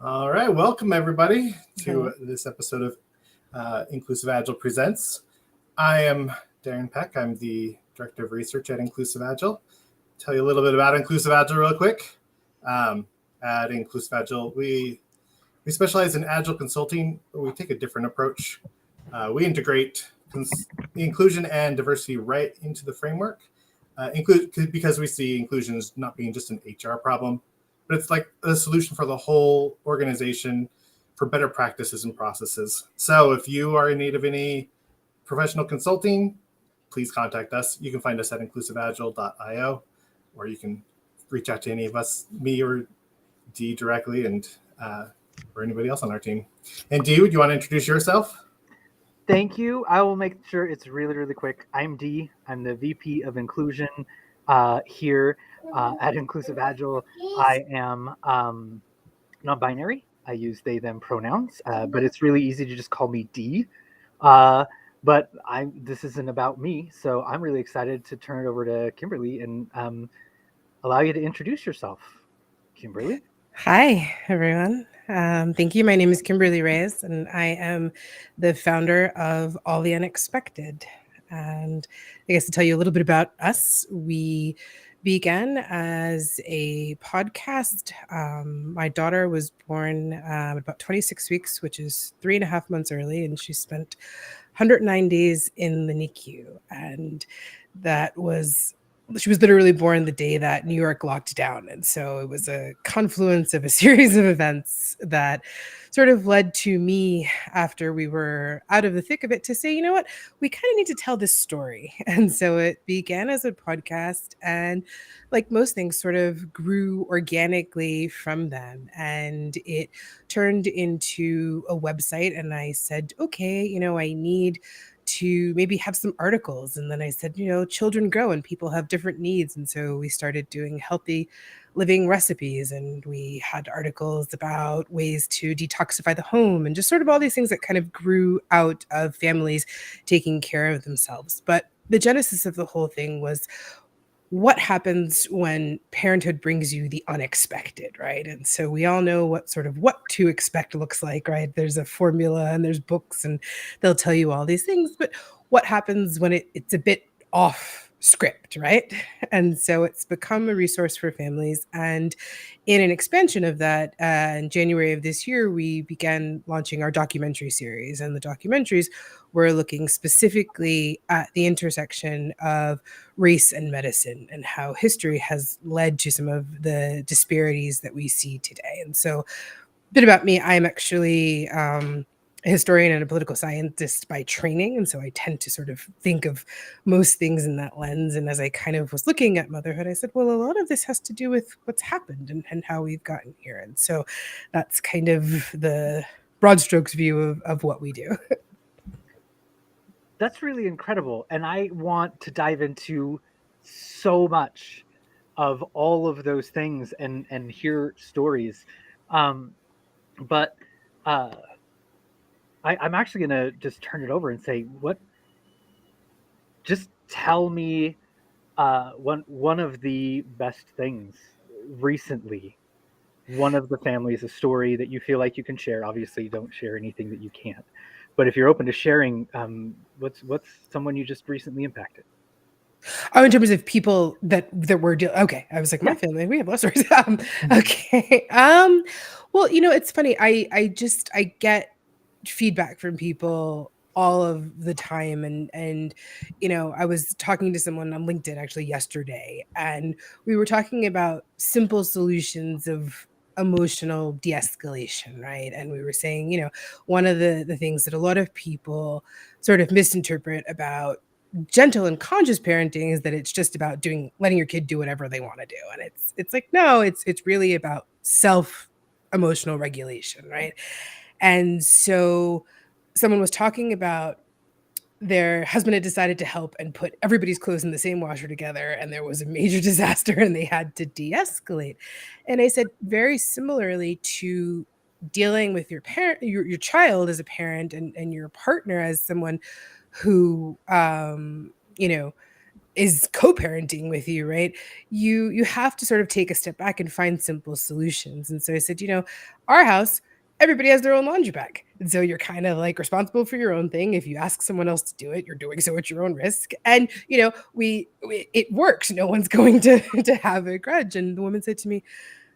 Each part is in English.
All right, welcome everybody Hello. to this episode of Inclusive Agile Presents. I am Darren Peck. I'm the Director of Research at Inclusive Agile. Tell you a little bit about Inclusive Agile real quick. Um, at Inclusive Agile, we specialize in Agile consulting, but we take a different approach. We integrate inclusion and diversity right into the framework, because we see inclusion as not being just an HR problem, but it's like a solution for the whole organization for better practices and processes. So if you are in need of any professional consulting, please contact us. You can find us at inclusiveagile.io, or you can reach out to any of us, me or Dee directly, and or anybody else on our team. And Dee, would you want to introduce yourself? Thank you. I will make sure it's really, really quick. I'm Dee. I'm the VP of Inclusion here at Inclusive Agile. I am non-binary. I use they them pronouns, but it's really easy to just call me Dee. Uh, but this isn't about me, so I'm really excited to turn it over to Kimberly and allow you to introduce yourself. Kimberly. Hi, everyone. Thank you. My name is Kimberly Reyes, and I am the founder of All the Unexpected. And I guess to tell you a little bit about us, we began as a podcast. My daughter was born about 26 weeks, which is 3.5 months early, and she spent 109 days in the NICU. And that was she was literally born the day that New York locked down. And so it was a confluence of a series of events that sort of led to me, after we were out of the thick of it, to say, you know what, we kind of need to tell this story. And so it began as a podcast, and like most things, sort of grew organically from then. And it turned into a website. And I said, okay, I need to maybe have some articles. And then I said, children grow and people have different needs. And so we started doing healthy living recipes, and we had articles about ways to detoxify the home, and just sort of all these things that kind of grew out of families taking care of themselves. But the genesis of the whole thing was, what happens when parenthood brings you the unexpected, right? And so we all know what to expect looks like, right? There's a formula and there's books, and they'll tell you all these things, but what happens when it's a bit off script, right? And so it's become a resource for families. And in an expansion of that, in January of this year, we began launching our documentary series. And the documentaries were looking specifically at the intersection of race and medicine, and how history has led to some of the disparities that we see today. And so, a bit about me: I'm actually a historian and a political scientist by training. And so I tend to sort of think of most things in that lens. And as I kind of was looking at motherhood, I said, well, a lot of this has to do with what's happened and how we've gotten here. And so that's kind of the broad strokes view of what we do. That's really incredible. And I want to dive into so much of all of those things and hear stories. Um, but uh, I'm actually going to just turn it over and say, just tell me one of the best things recently. One of the families, a story that you feel like you can share. Obviously, don't share anything that you can't. But if you're open to sharing, what's someone you just recently impacted? Oh, in terms of people that were okay. I was like, my Yeah. family, we have lots of stories. Okay. Well, it's funny. I get feedback from people all of the time, and I was talking to someone on LinkedIn actually yesterday, and we were talking about simple solutions of emotional de-escalation, right? And we were saying, one of the things that a lot of people sort of misinterpret about gentle and conscious parenting is that it's just about letting your kid do whatever they want to do. And it's like, no, it's really about self emotional regulation, right? And so someone was talking about their husband had decided to help and put everybody's clothes in the same washer together, and there was a major disaster, and they had to de-escalate. And I said, very similarly to dealing with your parent, your child as a parent, and your partner as someone who is co-parenting with you, right? You have to sort of take a step back and find simple solutions. And so I said, our house, everybody has their own laundry bag. And so you're kind of like responsible for your own thing. If you ask someone else to do it, you're doing so at your own risk. And we it works. No one's going to to have a grudge. And the woman said to me,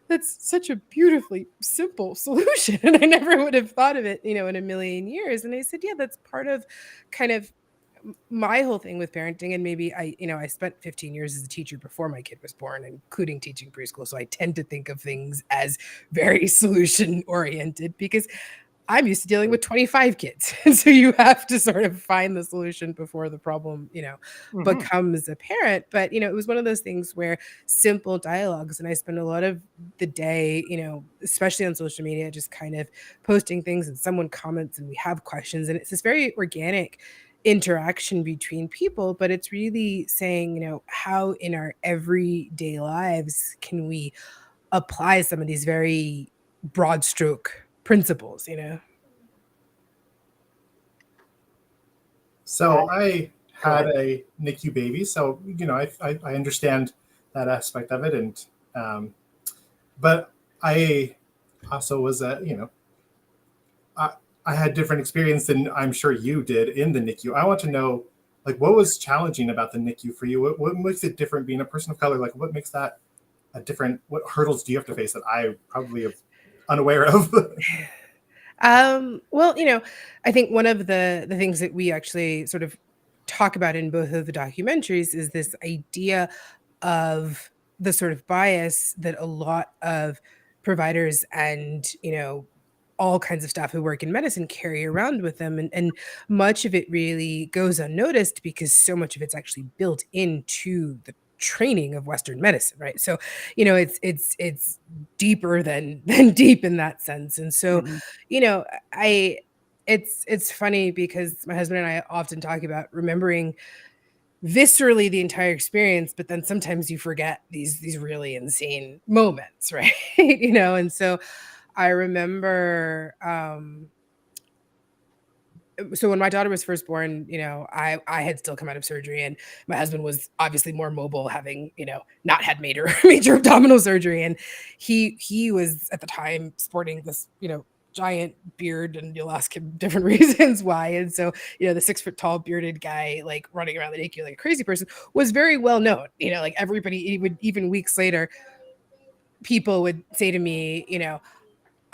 that's such a beautifully simple solution. And I never would have thought of it, in a million years. And I said, yeah, that's part of kind of my whole thing with parenting. And maybe I spent 15 years as a teacher before my kid was born, including teaching preschool. So I tend to think of things as very solution oriented because I'm used to dealing with 25 kids. And so you have to sort of find the solution before the problem, becomes apparent. But, it was one of those things where simple dialogues, and I spend a lot of the day, especially on social media, just kind of posting things and someone comments and we have questions. And it's this very organic interaction between people, but it's really saying, how in our everyday lives can we apply some of these very broad stroke principles. So I had a NICU baby, so I understand that aspect of it, and but I also was I had different experience than I'm sure you did in the NICU. I want to know, like, what was challenging about the NICU for you? What makes it different being a person of color? Like, what makes that a different? What hurdles do you have to face that I probably am unaware of? Well, I think one of the things that we actually sort of talk about in both of the documentaries is this idea of the sort of bias that a lot of providers and, all kinds of staff who work in medicine carry around with them. And much of it really goes unnoticed because so much of it's actually built into the training of Western medicine, right? So, it's deeper than than deep in that sense. And so, Mhm. I it's funny because my husband and I often talk about remembering viscerally the entire experience, but then sometimes you forget these really insane moments, right? And so I remember so when my daughter was first born, I had still come out of surgery and my husband was obviously more mobile, having, not had major abdominal surgery. And he was at the time sporting this, giant beard, and you'll ask him different reasons why. And so, the 6 foot tall bearded guy, like running around the NICU like a crazy person, was very well known. Like everybody, even weeks later, people would say to me,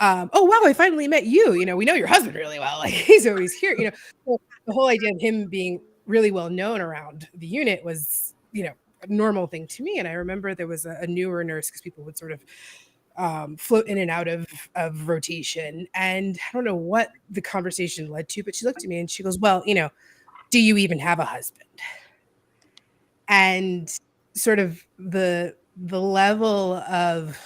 oh wow, I finally met you. We know your husband really well. Like he's always here. So the whole idea of him being really well known around the unit was, a normal thing to me. And I remember there was a newer nurse because people would sort of float in and out of rotation. And I don't know what the conversation led to, but she looked at me and she goes, well, do you even have a husband? And sort of the level of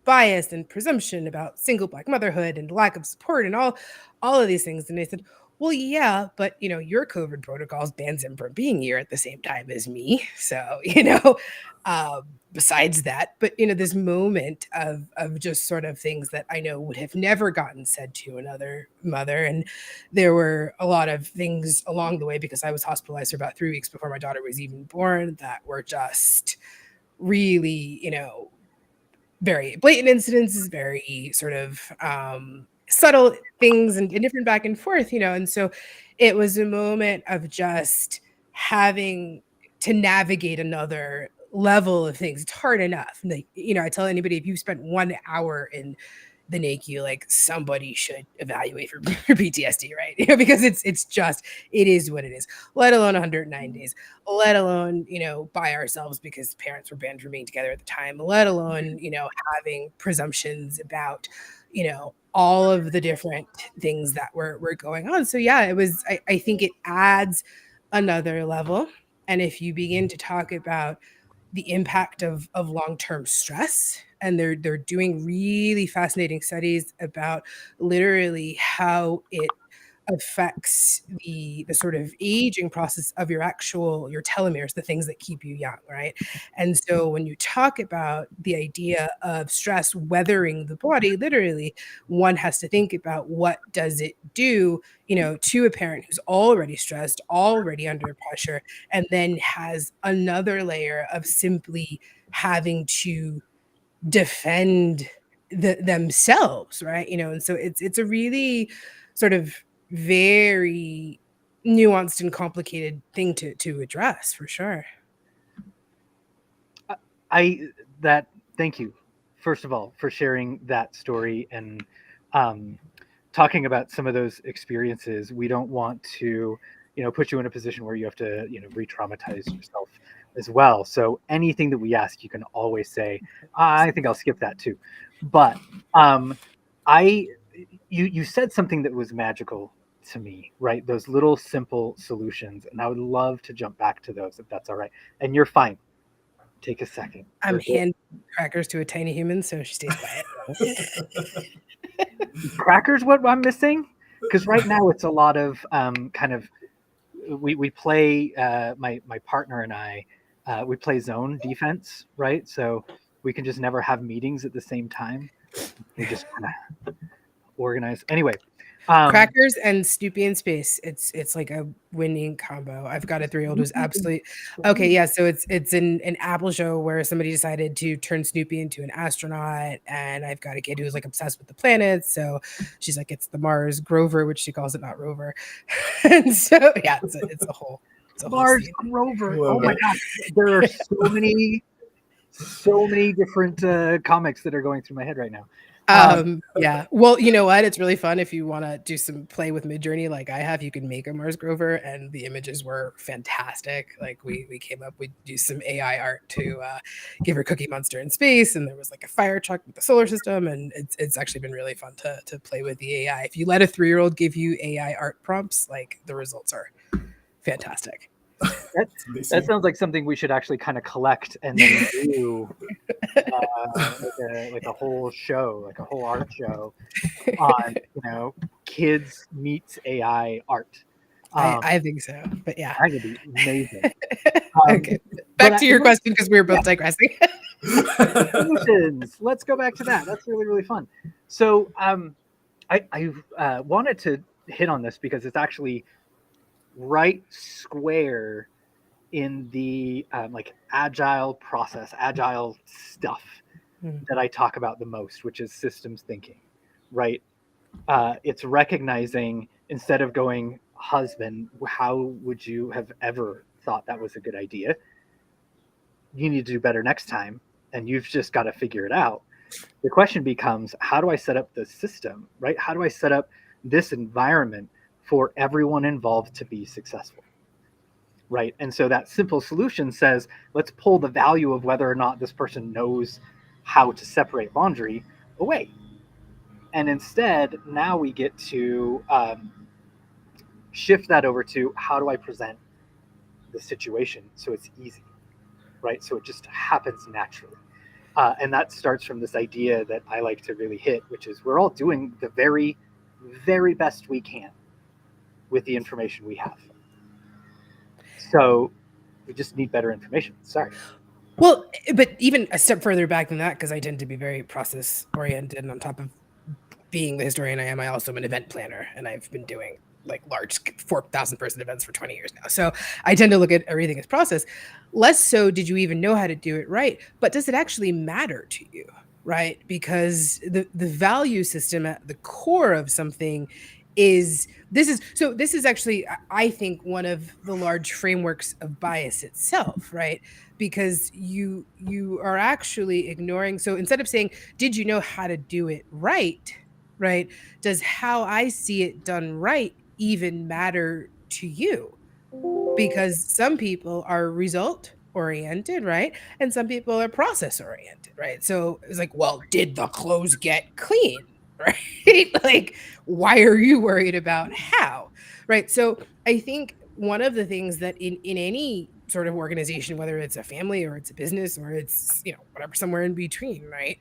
bias and presumption about single Black motherhood and lack of support and all of these things. And they said, well, yeah, but your COVID protocols bans him from being here at the same time as me. So, besides that, but this moment of just sort of things that I know would have never gotten said to another mother. And there were a lot of things along the way because I was hospitalized for about 3 weeks before my daughter was even born that were just really, very blatant incidences, very sort of subtle things and different back and forth, and so it was a moment of just having to navigate another level of things. It's hard enough. Like, I tell anybody, if you've spent 1 hour in the NICU, like somebody should evaluate for, for PTSD, right? Because it is what it is, let alone 109 days, let alone, by ourselves because parents were banned from being together at the time, let alone, having presumptions about, all of the different things that were going on. So yeah, I think it adds another level. And if you begin to talk about the impact of long-term stress, and they're doing really fascinating studies about literally how it affects the sort of aging process of your telomeres, the things that keep you young, right? And so when you talk about the idea of stress weathering the body, literally, one has to think about what does it do, to a parent who's already stressed, already under pressure, and then has another layer of simply having to defend themselves, right? And so it's a really sort of very nuanced and complicated thing to address, for sure. Thank you, first of all, for sharing that story and talking about some of those experiences. We don't want to, put you in a position where you have to, re-traumatize yourself as well. So anything that we ask, you can always say, I think I'll skip that too. But you said something that was magical to me, right? Those little simple solutions. And I would love to jump back to those if that's all right. And you're fine. Take a second. I'm handing crackers to a tiny human, so she stays quiet. Crackers, what I'm missing? Because right now it's a lot of we play, my partner and I, we play zone defense, right? So we can just never have meetings at the same time. We just kind of organize. Anyway, Crackers and Snoopy in space. It's like a winning combo. I've got a 3-year-old who's absolutely okay. Yeah, so it's an Apple show where somebody decided to turn Snoopy into an astronaut, and I've got a kid who's like obsessed with the planets. So she's like, it's the Mars Grover, which she calls it, not Rover. And so yeah, it's a whole Mars scene. Grover. Oh my gosh, there are so many different comics that are going through my head right now. Yeah. Well, you know what? It's really fun if you want to do some play with Midjourney like I have. You can make a Mars Grover, and the images were fantastic. Like we used some AI art to give her Cookie Monster in space, and there was like a fire truck with the solar system, and it's actually been really fun to play with the AI. If you let a 3-year-old give you AI art prompts, like the results are fantastic. That sounds like something we should actually kind of collect and then do like a whole show, like a whole art show on kids meets AI art. I think so, but yeah, that would be amazing. Okay, back to your question, because we were both digressing. Let's go back to that. That's really, really fun. So I wanted to hit on this because it's actually right square in the like agile process, agile stuff that I talk about the most, which is systems thinking, right? It's recognizing, instead of going, husband, how would you have ever thought that was a good idea? You need to do better next time, and you've just got to figure it out. The question becomes, how do I set up the system, right? How do I set up this environment for everyone involved to be successful, right? And so that simple solution says, let's pull the value of whether or not this person knows how to separate laundry away. And instead, now we get to shift that over to, how do I present the situation so it's easy, right? So it just happens naturally. And that starts from this idea that I like to really hit, which is we're all doing the very, very best we can with the information we have. So we just need better information. Sorry. Well, but even a step further back than that, because I tend to be very process oriented, and on top of being the historian I am, I also am an event planner, and I've been doing like large 4,000 person events for 20 years now. So I tend to look at everything as process. Less so, did you even know how to do it right? But does it actually matter to you, right? Because the value system at the core of something is this is actually, I think, one of the large frameworks of bias itself, right? Because you are actually ignoring. So instead of saying, did you know how to do it right, does how I see it done right even matter to you? Because some people are result oriented, right? And some people are process oriented, right? So it's like, well, did the clothes get clean? Right? Like, why are you worried about how? Right? So I think one of the things that in any sort of organization, whether it's a family or it's a business or it's, whatever, somewhere in between, right?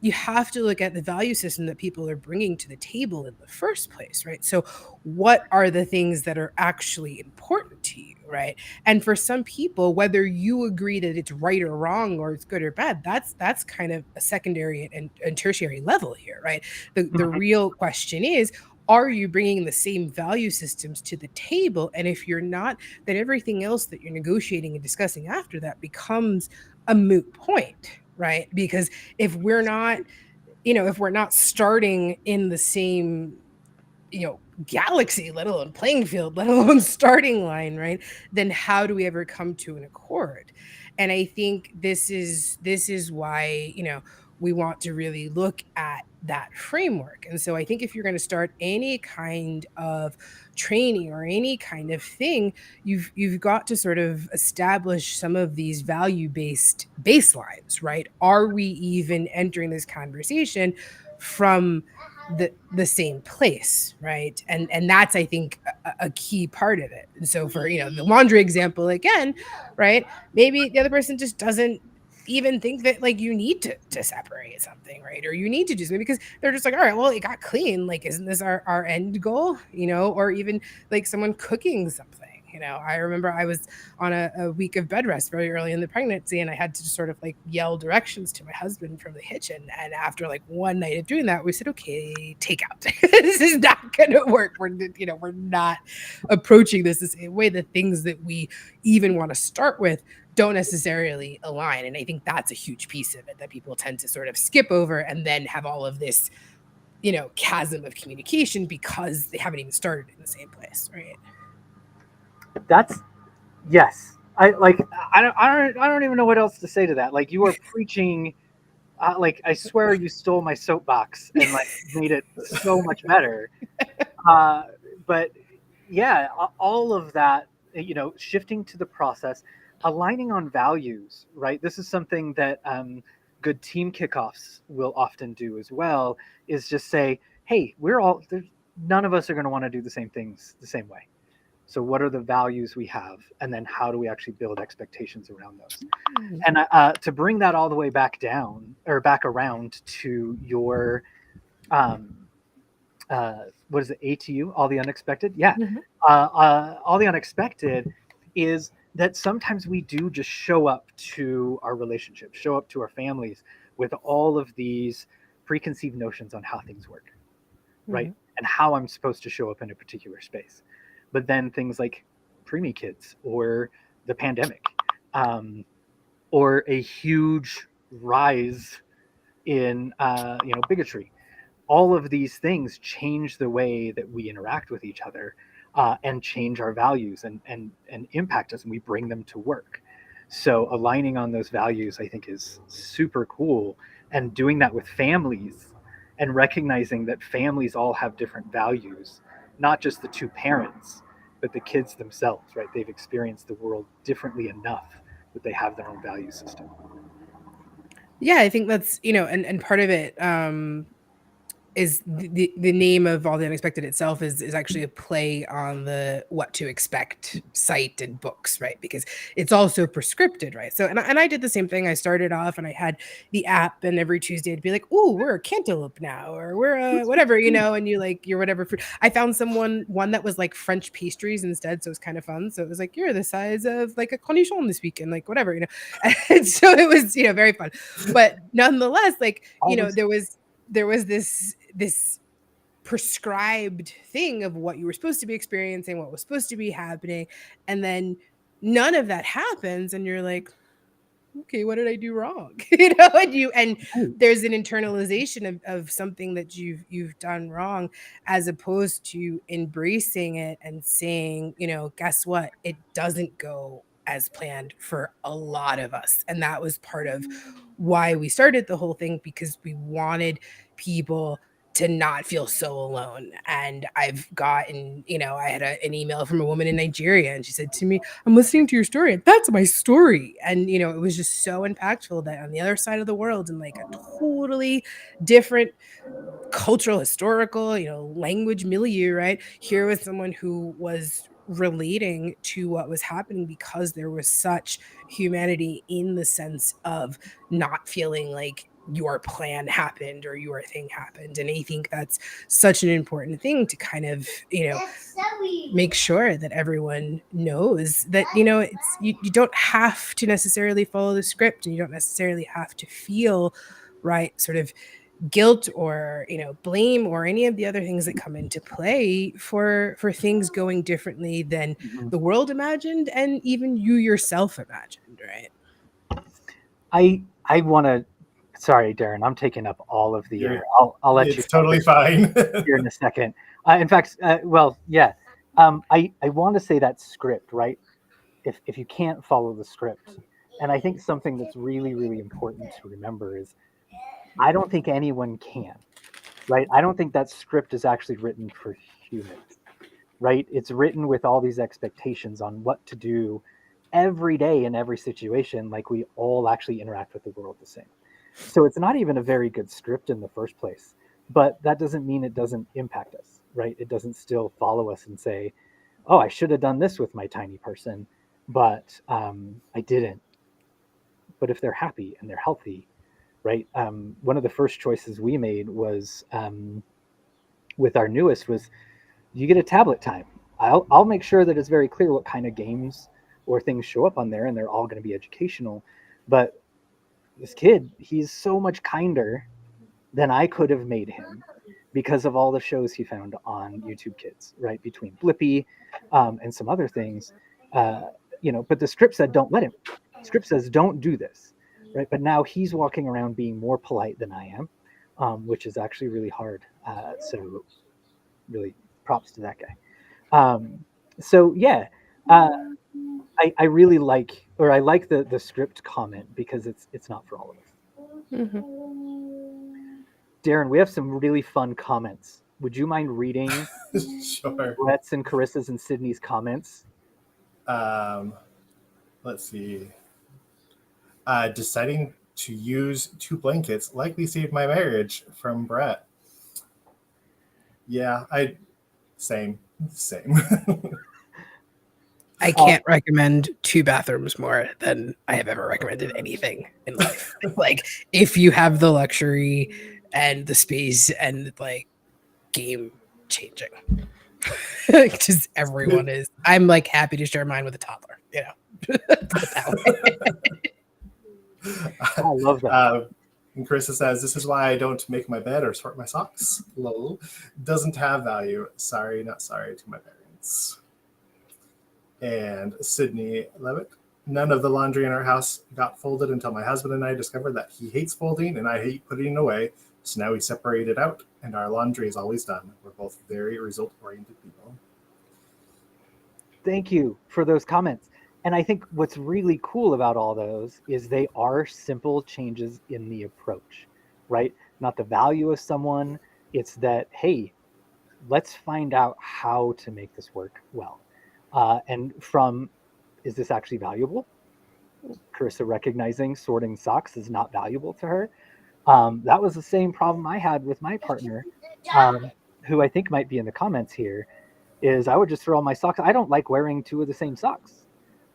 You have to look at the value system that people are bringing to the table in the first place, right? So, what are the things that are actually important to you, right? And for some people, whether you agree that it's right or wrong or it's good or bad, that's kind of a secondary and tertiary level here, right? The real question is, are you bringing the same value systems to the table? And if you're not, then everything else that you're negotiating and discussing after that becomes a moot point, right? Because if we're not, if we're not starting in the same, galaxy, let alone playing field, let alone starting line, right? Then how do we ever come to an accord? And I think this is why, we want to really look at that framework. And so I think if you're going to start any kind of training or any kind of thing, you've got to sort of establish some of these value-based baselines, right? Are we even entering this conversation from the same place, right? And that's, I think, a key part of it. And so for the laundry example again, right, maybe the other person just doesn't even think that, like, you need to separate something, right? Or you need to do something because they're just like, all right, well, it got clean, like, isn't this our end goal? Or even like someone cooking something. I remember I was on a week of bed rest very early in the pregnancy, and I had to just sort of like yell directions to my husband from the kitchen. And after like one night of doing that, we said, okay, takeout. This is not going to work. We're not approaching this the same way. The things that we even want to start with don't necessarily align. And I think that's a huge piece of it that people tend to sort of skip over and then have all of this, chasm of communication because they haven't even started in the same place, right? That's yes. I don't even know what else to say to that. Like, you are preaching. Like, I swear you stole my soapbox and like made it so much better. But yeah, all of that, shifting to the process, aligning on values, right? This is something that good team kickoffs will often do as well. Is just say, hey, none of us are going to want to do the same things the same way. So what are the values we have? And then how do we actually build expectations around those? And to bring that all the way back down or back around to your, what is it, ATU, all the unexpected? Yeah. All the unexpected is that sometimes we do just show up to our relationships, show up to our families with all of these preconceived notions on how things work, right? And how I'm supposed to show up in a particular space. But then things like preemie kids or the pandemic, or a huge rise in bigotry, all of these things change the way that we interact with each other, and change our values and impact us, and we bring them to work. So aligning on those values, I think, is super cool, and doing that with families and recognizing that families all have different values, not just the two parents, but the kids themselves, right? They've experienced the world differently enough that they have their own value system. Yeah, I think that's, and part of it is the name of All the Unexpected itself is actually a play on the What to Expect site and books, right? Because it's also prescripted, right? So, and I did the same thing. I started off and I had the app, and every Tuesday I'd be like, "Ooh, we're a cantaloupe now," or "We're a whatever," and you're whatever fruit. I found one that was like French pastries instead, so it was kind of fun. So it was like, "You're the size of like a cornichon this weekend," like whatever, And so it was, very fun. But nonetheless, like, there was this prescribed thing of what you were supposed to be experiencing, what was supposed to be happening, and then none of that happens, and you're like, okay, what did I do wrong? And there's an internalization of something that you've done wrong, as opposed to embracing it and saying, guess what? It doesn't go as planned for a lot of us. And that was part of why we started the whole thing, because we wanted people to not feel so alone. And I've gotten, I had an email from a woman in Nigeria, and she said to me, "I'm listening to your story, and that's my story." And, it was just so impactful that on the other side of the world, in like a totally different cultural, historical, language milieu, right? Here was someone who was relating to what was happening because there was such humanity in the sense of not feeling like your plan happened or your thing happened. And I think that's such an important thing to kind of, make sure that everyone knows that, it's you don't have to necessarily follow the script, and you don't necessarily have to feel right sort of guilt or blame or any of the other things that come into play for things going differently than Mhm. the world imagined and even you yourself imagined, right? I want to. Sorry, Darren, I'm taking up all of the air. I'll let you It's totally fine. here in a second. In fact, well, yeah. I want to say that script, right? If you can't follow the script, and I think something that's really really important to remember is I don't think anyone can, right? I don't think that script is actually written for humans, right? It's written with all these expectations on what to do every day in every situation, like we all actually interact with the world the same. So it's not even a very good script in the first place, but that doesn't mean it doesn't impact us, right? It doesn't still follow us and say, oh, I should have done this with my tiny person, but I didn't. But if they're happy and they're healthy, right? One of the first choices we made was with our newest was you get a tablet time. I'll make sure that it's very clear what kind of games or things show up on there, and they're all going to be educational. But this kid, he's so much kinder than I could have made him because of all the shows he found on YouTube Kids, right? Between Blippi and some other things, But the script said don't let him. The script says don't do this, right? But now he's walking around being more polite than I am, which is actually really hard. So really, props to that guy. So yeah, uh, I really like, or I like the script comment because it's not for all of us. Mm-hmm. Darren, we have some really fun comments. Would you mind reading Sure. Brett's and Carissa's and Sydney's comments? Let's see. Deciding to use 2 blankets likely saved my marriage, from Brett. Yeah, same. I can't recommend 2 bathrooms more than I have ever recommended anything in life. Like, if you have the luxury and the space and like game changing. Just everyone is. I'm like happy to share mine with a toddler, Put it that way. I love that. And Carissa says, this is why I don't make my bed or sort my socks. Lol. Doesn't have value. Sorry, not sorry to my parents. And Sydney Levitt, none of the laundry in our house got folded until my husband and I discovered that he hates folding and I hate putting it away. So now we separate it out and our laundry is always done. We're both very result-oriented people. Thank you for those comments. And I think what's really cool about all those is they are simple changes in the approach, right? Not the value of someone. It's that, hey, let's find out how to make this work well. And from, is this actually valuable? Carissa recognizing sorting socks is not valuable to her. That was the same problem I had with my partner, who I think might be in the comments here, is I would just throw all my socks. I don't like wearing 2 of the same socks.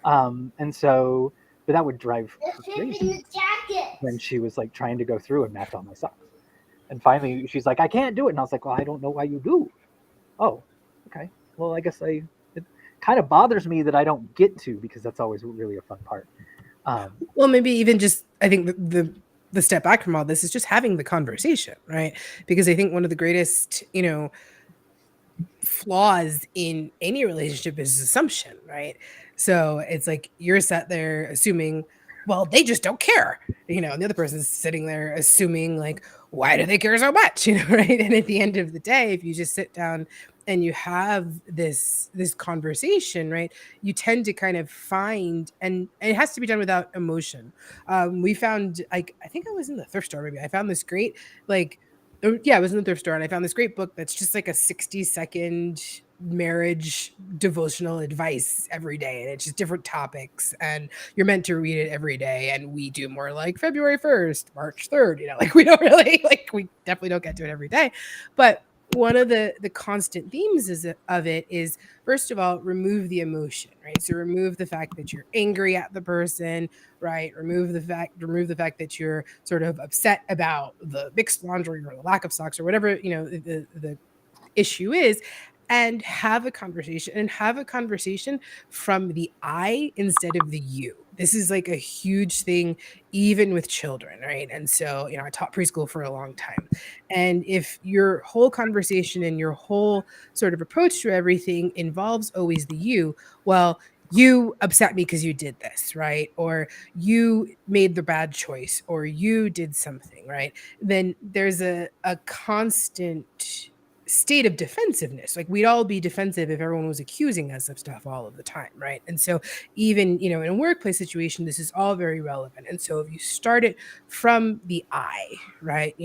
And so, but that would drive her crazy when she was like trying to go through and match all my socks. And finally she's like, I can't do it. And I was like, well, I don't know why you do. Oh, okay. Well, I guess it kind of bothers me that I don't get to, because that's always really a fun part. Well, maybe even just, I think the step back from all this is just having the conversation, right? Because I think one of the greatest, flaws in any relationship is assumption, right? So it's like you're sat there assuming, well, they just don't care, and the other person's sitting there assuming like, why do they care so much, right? And at the end of the day, if you just sit down and you have this conversation, right, you tend to kind of find, and it has to be done without emotion. We found, like, I think I was in the thrift store, maybe I found this great, like, yeah, I was in the thrift store and I found this great book that's just like a 60-second marriage devotional advice every day. And it's just different topics and you're meant to read it every day. And we do more like February 1st, March 3rd, like we don't really, like we definitely don't get to it every day. But one of the constant themes of it is, first of all, remove the emotion, right? So remove the fact that you're angry at the person, right? Remove the fact that you're sort of upset about the mixed laundry or the lack of socks or whatever, the issue is, and have a conversation from the I instead of the you. This is like a huge thing even with children, right? And so, I taught preschool for a long time, and if your whole conversation and your whole sort of approach to everything involves always the you, well, you upset me because you did this, right? Or you made the bad choice, or you did something, right? Then there's a constant state of defensiveness. Like, we'd all be defensive if everyone was accusing us of stuff all of the time, right? And so even, in a workplace situation, this is all very relevant. And so if you start it from the I, right?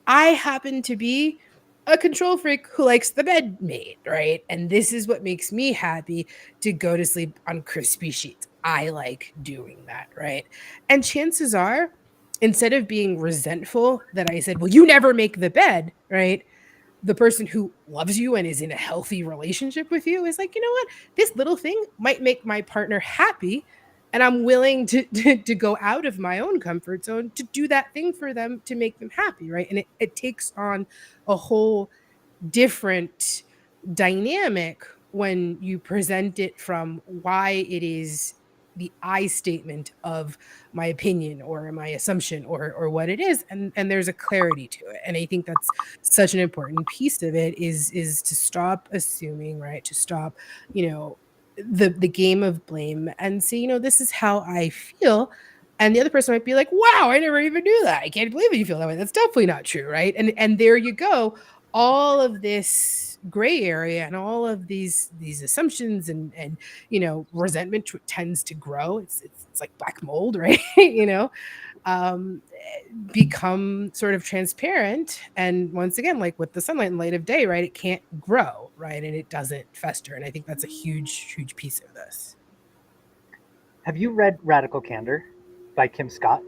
I happen to be a control freak who likes the bed made, right? And this is what makes me happy to go to sleep on crispy sheets. I like doing that, right? And chances are, instead of being resentful that I said, well, you never make the bed, right? The person who loves you and is in a healthy relationship with you is like, you know what? This little thing might make my partner happy. And I'm willing to go out of my own comfort zone to do that thing for them to make them happy, right? And it takes on a whole different dynamic when you present it from why it is the I statement of my opinion or my assumption or what it is, and there's a clarity to it. And I think that's such an important piece of it is to stop assuming, right? To stop, the game of blame and say, this is how I feel. And the other person might be like, wow, I never even knew that. I can't believe you feel that way. That's definitely not true, right? And there you go. All of this gray area and all of these assumptions and resentment tends to grow. It's like black mold, right? Um, become sort of transparent. And once again, like with the sunlight and light of day, right, it can't grow, right? And it doesn't fester. And I think that's a huge piece of this. Have you read Radical Candor by Kim Scott?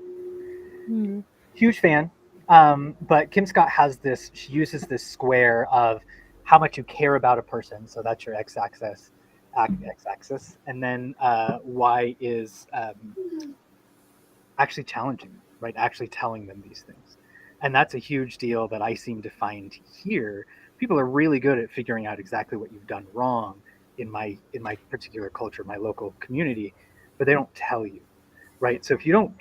Mm-hmm. Huge fan. But Kim Scott has this, she uses this square of how much you care about a person. So that's your x-axis. And then y is actually challenging them, right? Actually telling them these things. And that's a huge deal that I seem to find here. People are really good at figuring out exactly what you've done wrong in my particular culture, my local community, but they don't tell you, right? So if you don't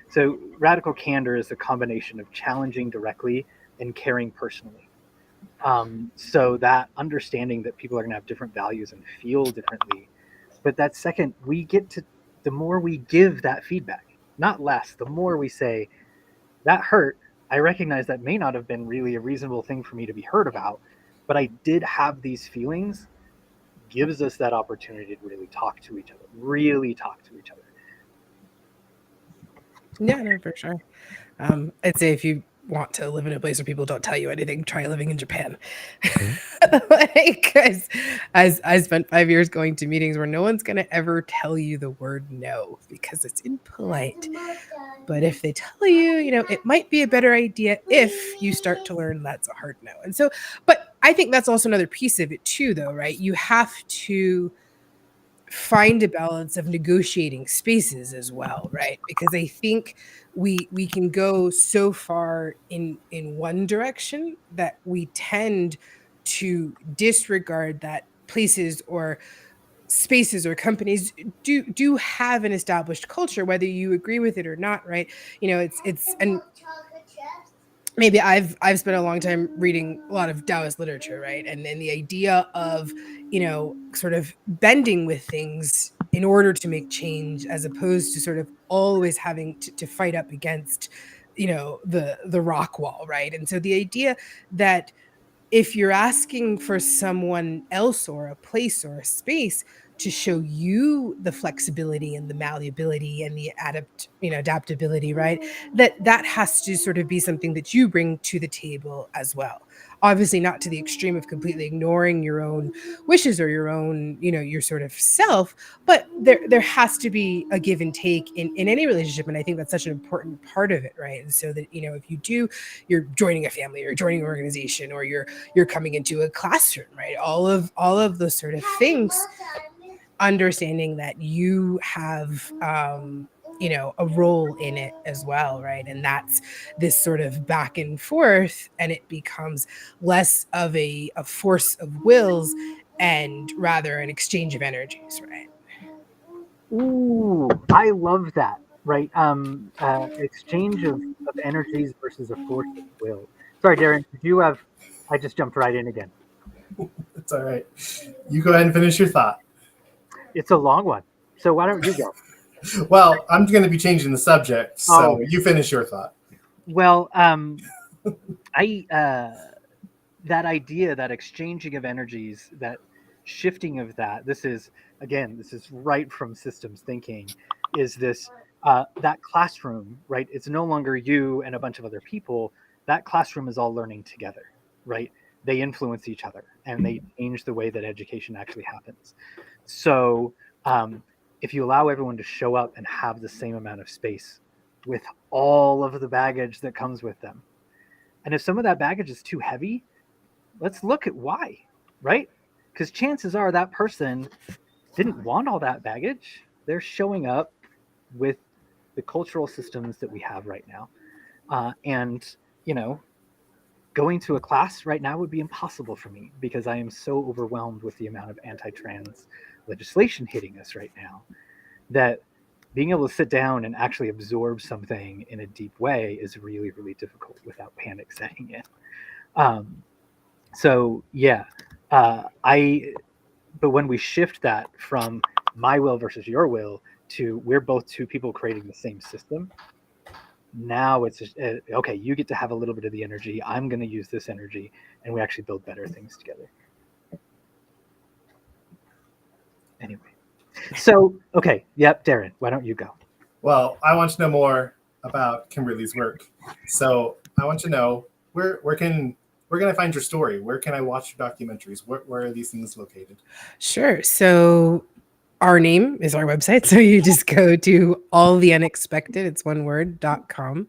so radical candor is a combination of challenging directly and caring personally. So that understanding that people are going to have different values and feel differently, but that second, the more we give that feedback, not less, the more we say, that hurt. I recognize that may not have been really a reasonable thing for me to be heard about, but I did have these feelings, gives us that opportunity to really talk to each other. Yeah, no, for sure. I'd say if you want to live in a place where people don't tell you anything, try living in Japan. Like, as I spent 5 years going to meetings where no one's going to ever tell you the word no because it's impolite. But if they tell you, it might be a better idea if you start to learn that's a hard no. And so, but I think that's also another piece of it too, though, right? You have to find a balance of negotiating spaces as well, right? Because I think we can go so far in one direction that we tend to disregard that places or spaces or companies do have an established culture, whether you agree with it or not, right? It's and maybe I've spent a long time reading a lot of Taoist literature, right? And then the idea of, sort of bending with things in order to make change, as opposed to sort of always having to fight up against, the rock wall, right? And so the idea that if you're asking for someone else or a place or a space to show you the flexibility and the malleability and the adaptability, right? That has to sort of be something that you bring to the table as well. Obviously, not to the extreme of completely ignoring your own wishes or your own, your sort of self, but there has to be a give and take in any relationship. And I think that's such an important part of it, right? And so that, if you're joining a family or joining an organization, or you're coming into a classroom, right? All of those sort of things, understanding that you have a role in it as well, right? And that's this sort of back and forth, and it becomes less of a force of wills and rather an exchange of energies, right? Ooh, I love that. Right. Exchange of energies versus a force of will. Sorry, Darren, did you have I just jumped right in again. It's all right. You go ahead and finish your thought. It's a long one. So why don't you go? Well, I'm going to be changing the subject, so you finish your thought. Well, I that idea, that exchanging of energies, that shifting of this is right from systems thinking, is this that classroom, right? It's no longer you and a bunch of other people. That classroom is all learning together, right? They influence each other and they change the way that education actually happens. So if you allow everyone to show up and have the same amount of space with all of the baggage that comes with them, and if some of that baggage is too heavy, let's look at why, right? Because chances are that person didn't want all that baggage. They're showing up with the cultural systems that we have right now. And going to a class right now would be impossible for me because I am so overwhelmed with the amount of anti-trans legislation hitting us right now that being able to sit down and actually absorb something in a deep way is really, really difficult without panic setting in. But when we shift that from my will versus your will to we're both two people creating the same system, now it's just, okay, you get to have a little bit of the energy, I'm going to use this energy, and we actually build better things together. Anyway, so, okay, yep, Darren, why don't you go? Well, I want to know more about Kimberly's work. So I want to know where can I find your story? Where can I watch your documentaries? Where are these things located? Sure. So our name is our website. So you just go to alltheunexpected, it's one word.com.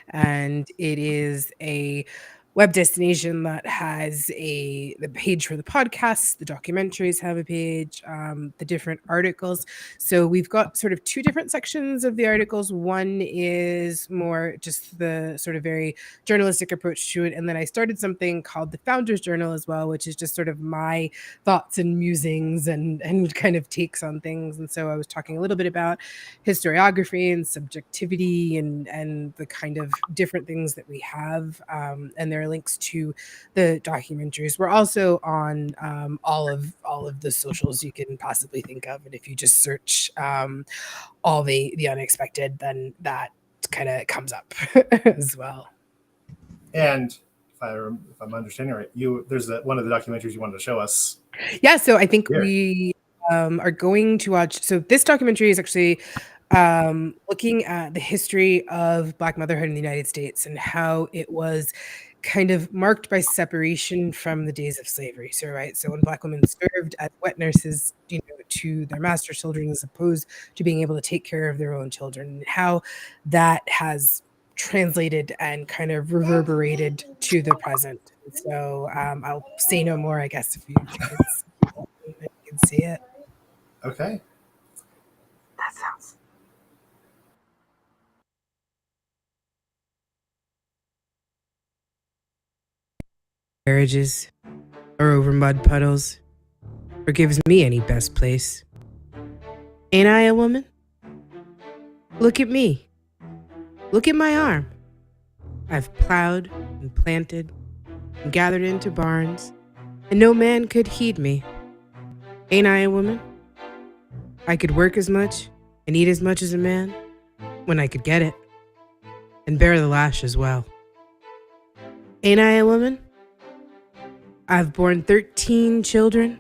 And it is a web destination that has the page for the podcasts, the documentaries have a page, the different articles. So we've got sort of two different sections of the articles. One is more just the sort of very journalistic approach to it. And then I started something called the Founders Journal as well, which is just sort of my thoughts and musings and kind of takes on things. And so I was talking a little bit about historiography and subjectivity and the kind of different things that we have. And there are links to the documentaries. We're also on all of the socials you can possibly think of. And if you just search all the unexpected, then that kind of comes up as well. And if I'm understanding right, there's one of the documentaries you wanted to show us. Yeah, so I think we are going to watch. So this documentary is actually looking at the history of Black motherhood in the United States and how it was kind of marked by separation from the days of slavery. So when Black women served as wet nurses, to their master's children as opposed to being able to take care of their own children, and how that has translated and kind of reverberated to the present. So I'll say no more, I guess, if you can see it. Okay. That sounds. Marriages or over mud puddles or gives me any best place. Ain't I a woman? Look at me. Look at my arm. I've plowed and planted and gathered into barns, and no man could heed me. Ain't I a woman? I could work as much and eat as much as a man when I could get it, and bear the lash as well. Ain't I a woman? I've borne 13 children,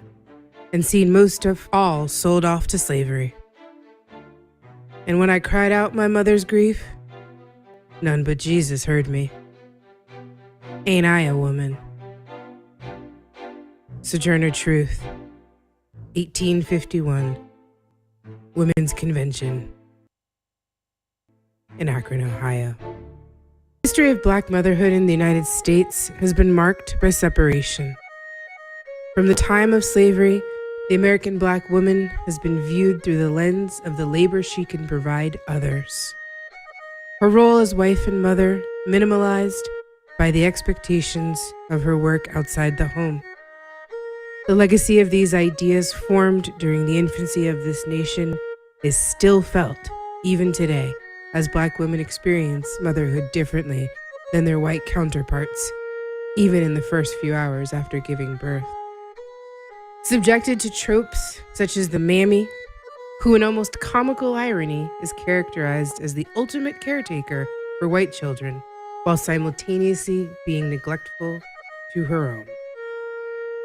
and seen most of all sold off to slavery. And when I cried out my mother's grief, none but Jesus heard me. Ain't I a woman? Sojourner Truth, 1851, Women's Convention in Akron, Ohio. The history of Black motherhood in the United States has been marked by separation. From the time of slavery, the American Black woman has been viewed through the lens of the labor she can provide others. Her role as wife and mother minimalized by the expectations of her work outside the home. The legacy of these ideas formed during the infancy of this nation is still felt, even today, as Black women experience motherhood differently than their white counterparts, even in the first few hours after giving birth. Subjected to tropes such as the mammy, who in almost comical irony is characterized as the ultimate caretaker for white children, while simultaneously being neglectful to her own.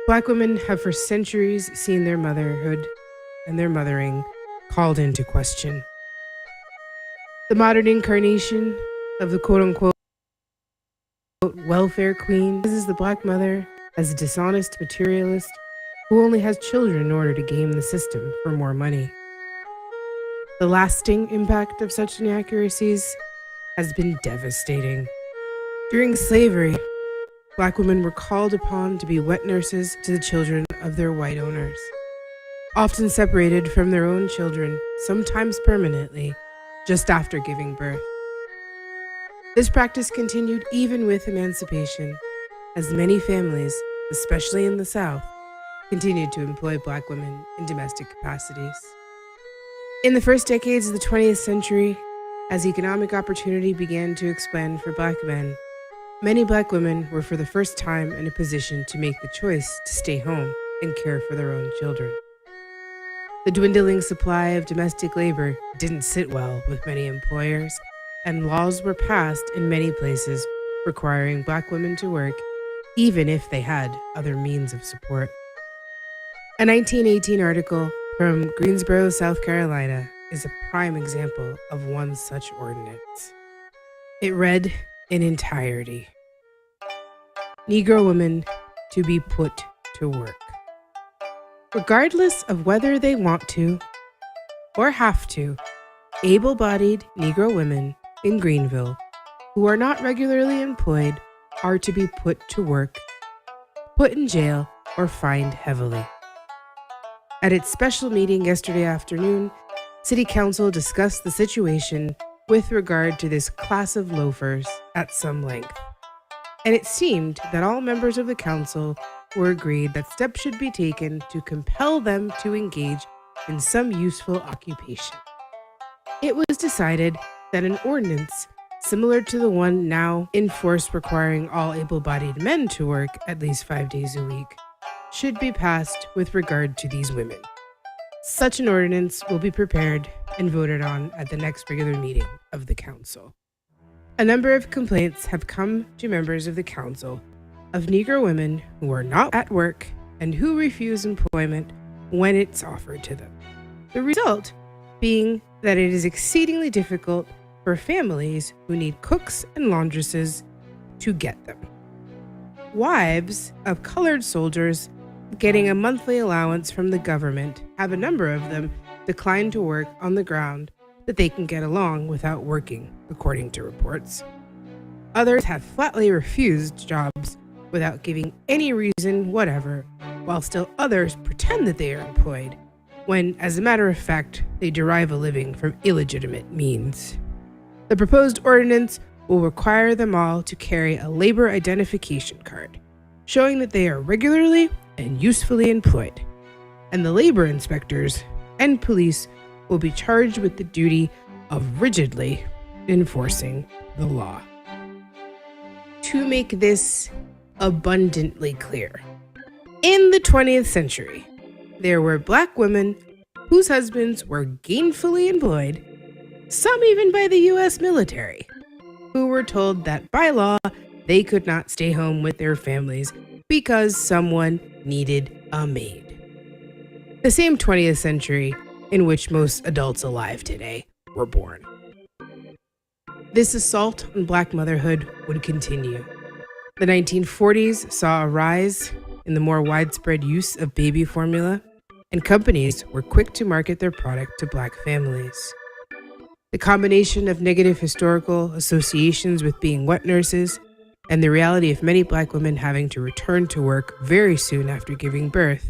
Black women have for centuries seen their motherhood and their mothering called into question. The modern incarnation of the quote-unquote welfare queen is the Black mother as a dishonest materialist who only has children in order to game the system for more money. The lasting impact of such inaccuracies has been devastating. During slavery, Black women were called upon to be wet nurses to the children of their white owners, often separated from their own children, sometimes permanently, just after giving birth. This practice continued even with emancipation, as many families, especially in the South, continued to employ Black women in domestic capacities. In the first decades of the 20th century, as economic opportunity began to expand for Black men, many Black women were for the first time in a position to make the choice to stay home and care for their own children. The dwindling supply of domestic labor didn't sit well with many employers, and laws were passed in many places requiring Black women to work, even if they had other means of support. A 1918 article from Greensboro, South Carolina, is a prime example of one such ordinance. It read in entirety: Negro women to be put to work, regardless of whether they want to or have to. Able-bodied Negro women in Greenville who are not regularly employed are to be put to work, put in jail, or fined heavily. At its special meeting yesterday afternoon, City Council discussed the situation with regard to this class of loafers at some length, and it seemed that all members of the council were agreed that steps should be taken to compel them to engage in some useful occupation. It was decided that an ordinance similar to the one now in force requiring all able-bodied men to work at least 5 days a week should be passed with regard to these women. Such an ordinance will be prepared and voted on at the next regular meeting of the council. A number of complaints have come to members of the council of Negro women who are not at work and who refuse employment when it's offered to them. The result being that it is exceedingly difficult for families who need cooks and laundresses to get them. Wives of colored soldiers getting a monthly allowance from the government have a number of them declined to work on the ground that they can get along without working, according to reports. Others have flatly refused jobs without giving any reason whatever, while still others pretend that they are employed, when, as a matter of fact, they derive a living from illegitimate means. The proposed ordinance will require them all to carry a labor identification card, showing that they are regularly and usefully employed, and the labor inspectors and police will be charged with the duty of rigidly enforcing the law. To make this abundantly clear, in the 20th century, there were Black women whose husbands were gainfully employed, some even by the U.S. military, who were told that by law they could not stay home with their families because someone needed a maid. the same 20th century in which most adults alive today were born. This assault on Black motherhood would continue. The 1940s saw a rise in the more widespread use of baby formula, and companies were quick to market their product to Black families. The combination of negative historical associations with being wet nurses and the reality of many Black women having to return to work very soon after giving birth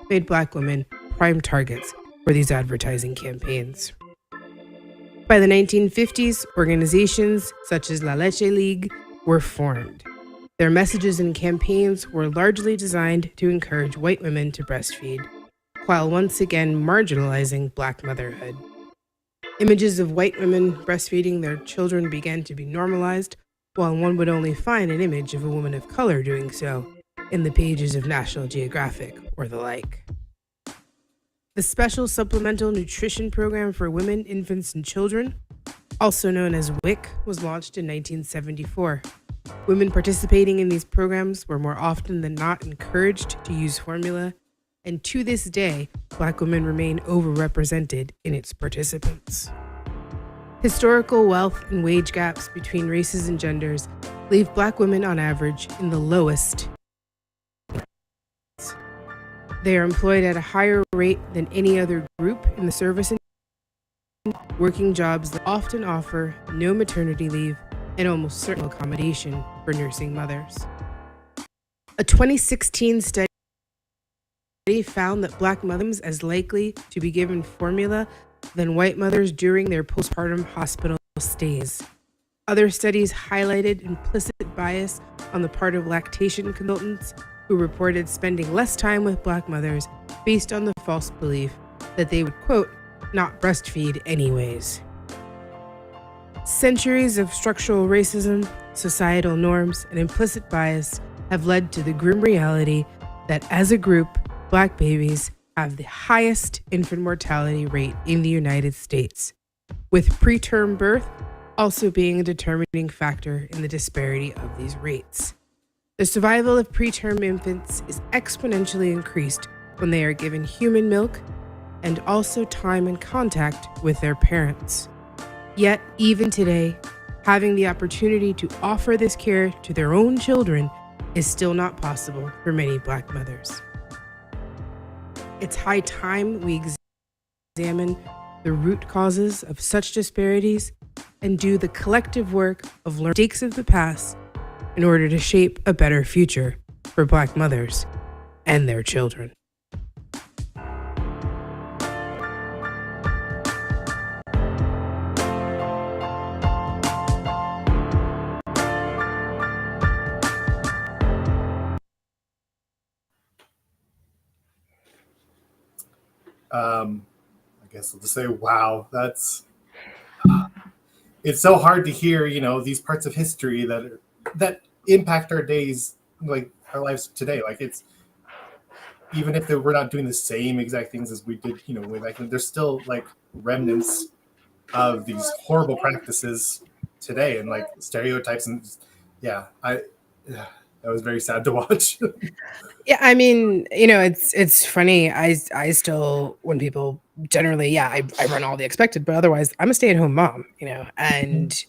made Black women prime targets for these advertising campaigns. By the 1950s, organizations such as La Leche League were formed. Their messages and campaigns were largely designed to encourage white women to breastfeed, while once again marginalizing Black motherhood. Images of white women breastfeeding their children began to be normalized, while one would only find an image of a woman of color doing so in the pages of National Geographic or the like. The Special Supplemental Nutrition Program for Women, Infants, and Children, also known as WIC, was launched in 1974. Women participating in these programs were more often than not encouraged to use formula, and to this day, Black women remain overrepresented in its participants. Historical wealth and wage gaps between races and genders leave Black women on average in the lowest. They are employed at a higher rate than any other group in the service industry, working jobs that often offer no maternity leave and almost certain accommodation for nursing mothers. A 2016 study found that Black mothers as likely to be given formula than white mothers during their postpartum hospital stays. Other studies highlighted implicit bias on the part of lactation consultants who reported spending less time with Black mothers based on the false belief that they would, quote, not breastfeed anyways. Centuries of structural racism, societal norms, and implicit bias have led to the grim reality that as a group, Black babies have the highest infant mortality rate in the United States, with preterm birth also being a determining factor in the disparity of these rates. The survival of preterm infants is exponentially increased when they are given human milk and also time and contact with their parents. Yet, even today, having the opportunity to offer this care to their own children is still not possible for many Black mothers. It's high time we examine the root causes of such disparities and do the collective work of learning mistakes of the past in order to shape a better future for Black mothers and their children. I guess I'll just say, wow, it's so hard to hear, these parts of history that impact our days, like our lives today. Like it's, even if we're not doing the same exact things as we did, way back then, there's still like remnants of these horrible practices today and like stereotypes. And that was very sad to watch. Yeah, I mean, it's funny. I still, when people generally, I run all the expected, but otherwise I'm a stay-at-home mom, and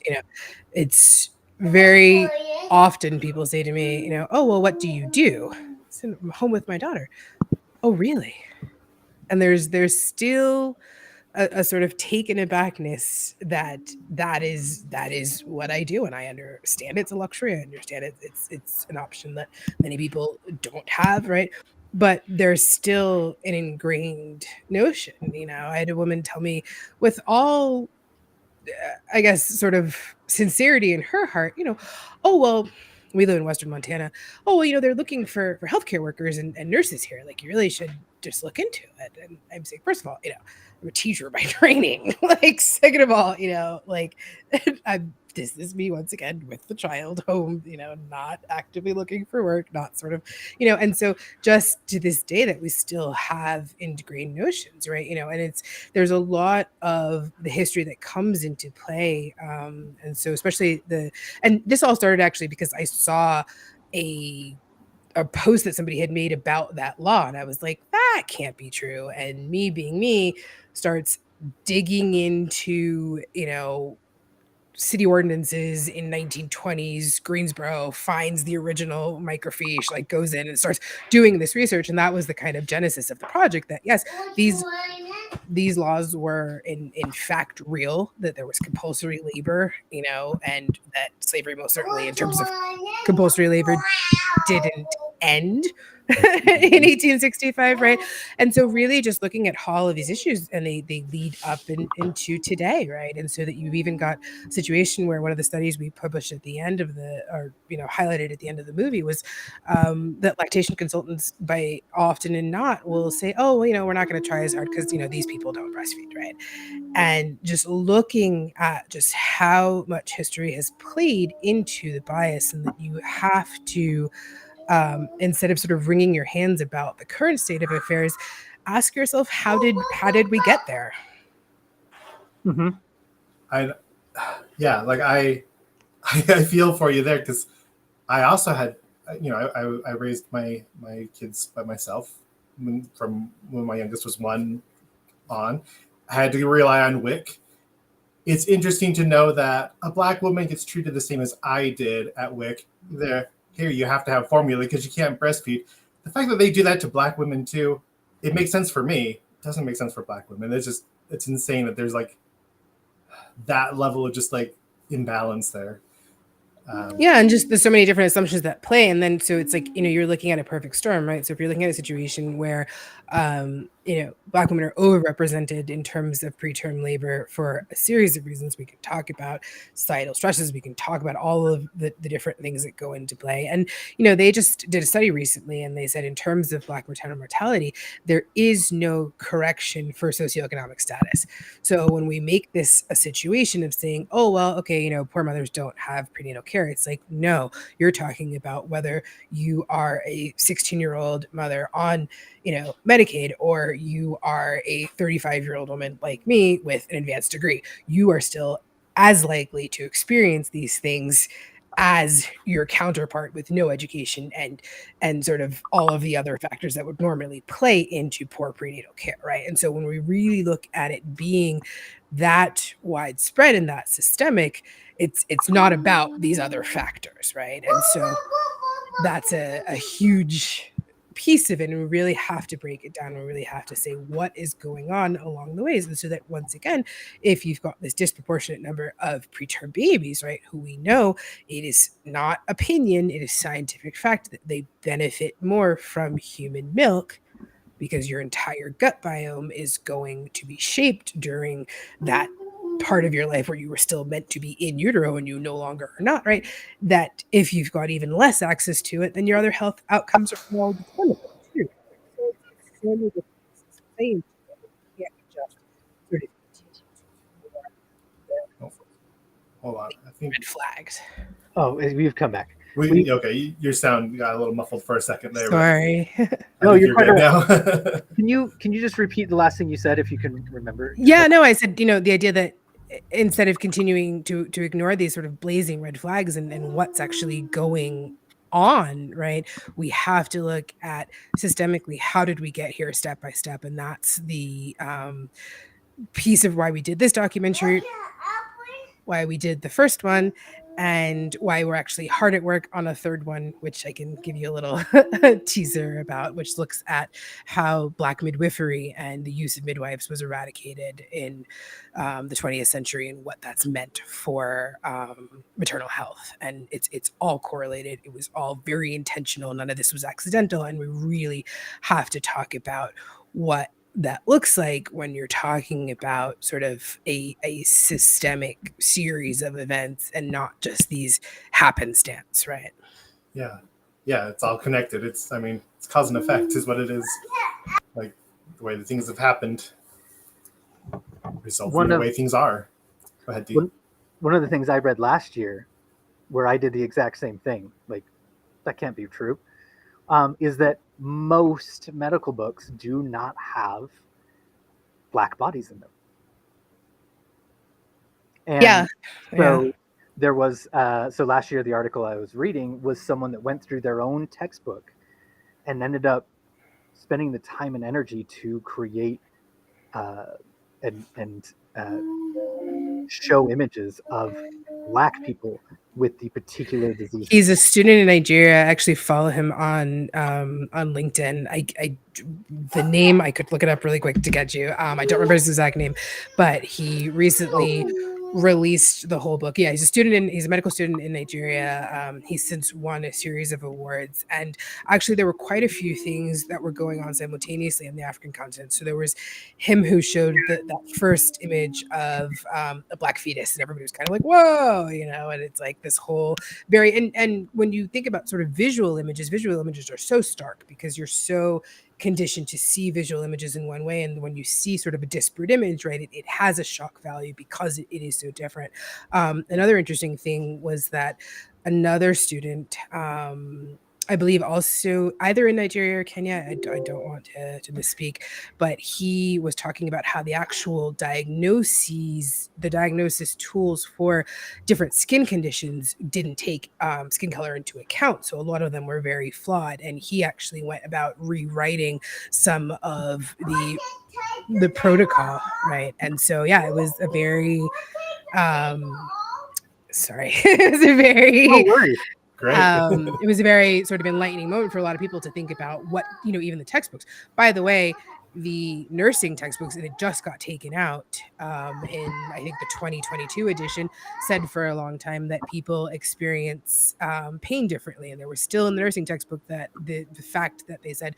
it's very often people say to me, oh, well, what do you do? I'm home with my daughter. Oh, really? And there's still a sort of taken abackness that is what I do, and I understand it's a luxury. I understand it's an option that many people don't have, right? But there's still an ingrained notion. I had a woman tell me, with all, I guess, sort of sincerity in her heart, oh, well, we live in Western Montana. Oh, well, they're looking for healthcare workers and nurses here. Like, you really should just look into it. And I'm saying, first of all, I'm a teacher by training. Like, second of all, this is me once again with the child home, not actively looking for work, not sort of, and so just to this day that we still have ingrained notions, right? And there's a lot of the history that comes into play. And so especially and this all started actually because I saw a post that somebody had made about that law. And I was like, that can't be true. And me being me starts digging into, city ordinances in 1920s. Greensboro finds the original microfiche, like goes in and starts doing this research. And that was the kind of genesis of the project, that yes, these laws were in fact real, that there was compulsory labor, and that slavery, most certainly in terms of compulsory labor, didn't end in 1865, right? And so really just looking at all of these issues, and they lead up into today, right? And so that you've even got a situation where one of the studies we published at the end of highlighted at the end of the movie was that lactation consultants, by often and not, will say, oh, well, we're not going to try as hard because these people don't breastfeed, right? And just looking at just how much history has played into the bias, and that you have to, instead of sort of wringing your hands about the current state of affairs, ask yourself, how did we get there? Mm-hmm. I feel for you there, because I also had, I raised my kids by myself from when my youngest was 1 on. I had to rely on WIC. It's interesting to know that a Black woman gets treated the same as I did at WIC. Here, you have to have formula because you can't breastfeed. The fact that they do that to Black women too, it makes sense for me. It doesn't make sense for Black women. It's insane that there's like that level of just like imbalance there. Yeah, and just there's so many different assumptions that play, and then so it's like you're looking at a perfect storm, right? So if you're looking at a situation where Black women are overrepresented in terms of preterm labor for a series of reasons, we can talk about societal stresses, we can talk about all of the different things that go into play, and they just did a study recently, and they said in terms of Black maternal mortality, there is no correction for socioeconomic status. So when we make this a situation of saying, oh well, okay, poor mothers don't have prenatal care, it's like, no, you're talking about whether you are a 16-year-old mother on Medicaid, or you are a 35-year-old woman like me with an advanced degree. You are still as likely to experience these things as your counterpart with no education and sort of all of the other factors that would normally play into poor prenatal care, right? And so when we really look at it being that widespread and that systemic, it's not about these other factors, right? And so that's a huge piece of it, and we really have to break it down. We really have to say what is going on along the ways, and so that once again, if you've got this disproportionate number of preterm babies, right, who we know, it is not opinion, it is scientific fact, that they benefit more from human milk, because your entire gut biome is going to be shaped during that part of your life where you were still meant to be in utero and you no longer are not, right? That if you've got even less access to it, then your other health outcomes are more determinable too. So it's so many different things. You can't just sort of Hold on, I think red flags. Oh, we've come back. Okay, your sound got a little muffled for a second there. Sorry. No, you're quite good right. now. Can you just repeat the last thing you said, if you can remember? Yeah, no, I said, the idea that instead of continuing to ignore these sort of blazing red flags and what's actually going on, right, we have to look at systemically, how did we get here step by step? And that's the piece of why we did this documentary, why we did the first one, and why we're actually hard at work on a third one, which I can give you a little teaser about, which looks at how Black midwifery and the use of midwives was eradicated in the 20th century, and what that's meant for maternal health. And it's all correlated. It was all very intentional. None of this was accidental. And we really have to talk about what that looks like when you're talking about sort of a systemic series of events and not just these happenstance, right? Yeah, it's all connected. It's cause and effect is what it is. Like the way the things have happened result in the way things are. Go ahead, Dee. One of the things I read last year, where I did the exact same thing, like that can't be true, is that most medical books do not have Black bodies in them. And so there was, so last year, the article I was reading was someone that went through their own textbook and ended up spending the time and energy to create and show images of Black people with the particular disease. He's a student in Nigeria. I actually follow him on LinkedIn. The name, I could look it up really quick to get you. I don't remember his exact name, but he recently released the whole book. Yeah, he's a medical student in Nigeria. He's since won a series of awards, and actually there were quite a few things that were going on simultaneously on the African continent. So there was him who showed that first image of a Black fetus, and everybody was kind of like, whoa, and it's like this whole and when you think about sort of visual images are so stark because you're so conditioned to see visual images in one way, and when you see sort of a disparate image, right, it has a shock value because it is so different. Another interesting thing was that another student, I believe also either in Nigeria or Kenya, I don't want to misspeak, but he was talking about how the actual diagnosis tools for different skin conditions didn't take skin color into account. So a lot of them were very flawed. And he actually went about rewriting some of the protocol, right? And so, yeah, it was a very, sorry, it was a very... No worries. Great. It was a very sort of enlightening moment for a lot of people to think about what, even the textbooks. By the way, the nursing textbooks, and it just got taken out in, I think, the 2022 edition, said for a long time that people experience pain differently. And there was still in the nursing textbook that the fact that they said,